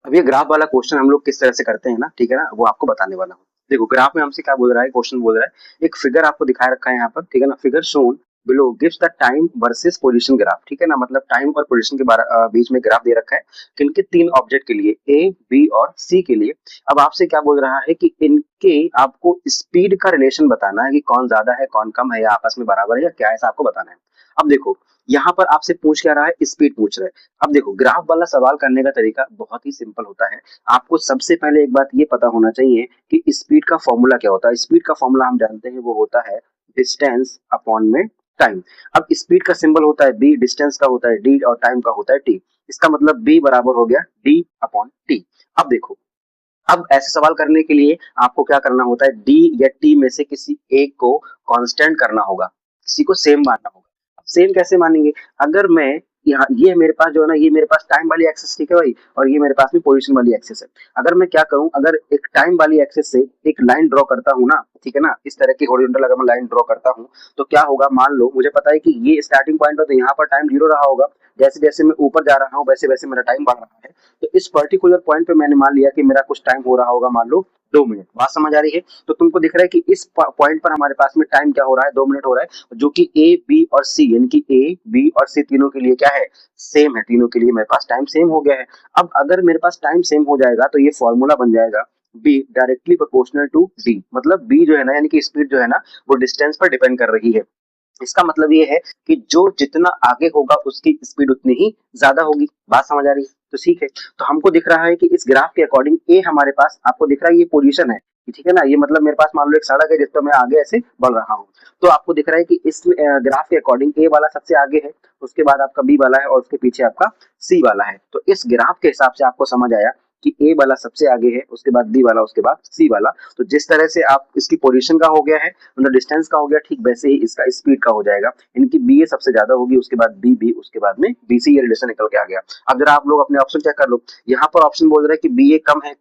अब ये ग्राफ वाला क्वेश्चन हम लोग किस तरह से करते हैं ना, ठीक है ना, वो आपको बताने वाला हूँ। देखो ग्राफ में हमसे क्या बोल रहा है, क्वेश्चन बोल रहा है एक फिगर आपको दिखाया रखा है यहाँ पर, ठीक है ना, figure shown below gives the time versus position graph, ठीक है ना, मतलब टाइम और पोजीशन के बीच में ग्राफ दे रखा है किनके तीन ऑब्जेक्ट के लिए, ए बी और सी के लिए। अब आपसे क्या बोल रहा है कि इनके आपको स्पीड का रिलेशन बताना है कि कौन ज्यादा है कौन कम है या आपस में बराबर है या क्या है, ऐसा आपको बताना है। अब देखो यहाँ पर आपसे पूछ क्या रहा है, स्पीड पूछ रहा है। अब देखो ग्राफ वाला सवाल करने का तरीका बहुत ही सिंपल होता है। आपको सबसे पहले एक बात ये पता होना चाहिए कि स्पीड का फॉर्मूला क्या होता है। स्पीड का फॉर्मूला हम जानते हैं, वो होता है डिस्टेंस अपॉन में टाइम। अब स्पीड का सिंबल होता है बी, डिस्टेंस का होता है डी और टाइम का होता है टी। इसका मतलब बी बराबर हो गया डी अपॉन टी। अब देखो, अब ऐसे सवाल करने के लिए आपको क्या करना होता है, डी या टी में से किसी एक को कांस्टेंट करना होगा, किसी को सेम मानना होगा। अब सेम कैसे मानेंगे, अगर मैं यहाँ ये मेरे पास जो है ना, ये मेरे पास टाइम वाली एक्सेस, ठीक है भाई, और ये मेरे पास में पोजीशन वाली एक्सेस है। अगर मैं क्या करूं, अगर एक टाइम वाली एक्सेस से एक लाइन ड्रॉ करता हूं ना, ठीक है ना, इस तरह की हॉरिजॉन्टल अगर मैं लाइन ड्रॉ करता हूं, तो क्या होगा, मान लो मुझे पता है कि ये स्टार्टिंग पॉइंट है तो यहाँ पर टाइम 0 रहा होगा। जैसे जैसे मैं ऊपर जा रहा हूँ वैसे वैसे मेरा टाइम बढ़ रहा है। तो इस पर्टिकुलर पॉइंट पे मैंने मान लिया कि मेरा कुछ टाइम हो रहा होगा, मान लो 2 मिनट। बात समझ आ रही है। तो तुमको दिख रहा है कि इस पॉइंट पर हमारे पास में टाइम क्या हो रहा है, 2 मिनट हो रहा है, जो कि ए बी और सी यानी कि ए बी और सी तीनों के लिए क्या है, सेम है। तीनों के लिए मेरे पास टाइम सेम हो गया है। अब अगर मेरे पास टाइम सेम हो जाएगा तो ये फॉर्मूला बन जाएगा B directly proportional to D. मतलब बी जो है ना, यानी कि स्पीड जो है ना, वो डिस्टेंस पर डिपेंड कर रही है। इसका मतलब ये है कि जो जितना आगे होगा उसकी स्पीड उतनी ही ज्यादा होगी। बात समझ आ रही है। तो ठीक है, तो हमको दिख रहा है कि इस ग्राफ के अकॉर्डिंग ए हमारे पास, आपको दिख रहा है ये पोजीशन है, ठीक है ना, ये मतलब मेरे पास मान लो एक सड़क है जिस पर मैं आगे ऐसे बढ़ रहा हूँ। तो आपको दिख रहा है कि इस ग्राफ के अकॉर्डिंग ए वाला सबसे आगे है, उसके बाद आपका बी वाला है और उसके पीछे आपका सी वाला है। तो इस ग्राफ के हिसाब से आपको समझ आया कि ए वाला सबसे आगे है, उसके बाद बी वाला, उसके बाद सी वाला। तो जिस तरह से आप इसकी पोजीशन का हो गया है, मतलब डिस्टेंस का हो गया, ठीक वैसे ही इसका स्पीड का हो जाएगा। इनकी बी ए सबसे ज्यादा होगी, उसके बाद बी बी, उसके बाद में बी सी, ये रिलेशन निकल के आ गया। अब जरा आप लोग अपने ऑप्शन चेक कर लो। यहाँ पर ऑप्शन बोल रहा है कि बी ए कम है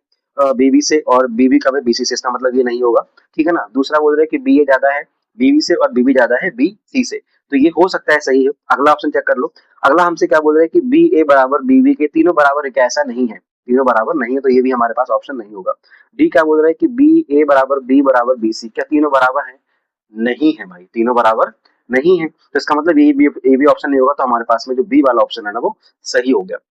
बीबी से और बीबी कम है बीसी से, इसका मतलब ये नहीं होगा, ठीक है ना। दूसरा बोल रहा है कि बी ए ज्यादा है बीबी से और बीबी ज्यादा है बी सी से, तो ये हो सकता है सही है। अगला ऑप्शन चेक कर लो। अगला हमसे क्या बोल रहा है कि बी ए बराबर बीबी के, तीनों बराबर है क्या, ऐसा नहीं है, तीनों बराबर नहीं है, तो ये भी हमारे पास ऑप्शन नहीं होगा। डी क्या बोल रहा है कि बी ए बराबर बी सी, क्या तीनों बराबर है, नहीं है भाई, तीनों बराबर नहीं है। तो इसका मतलब ये भी ऑप्शन नहीं होगा। तो हमारे पास में जो बी वाला ऑप्शन है ना, वो सही हो गया।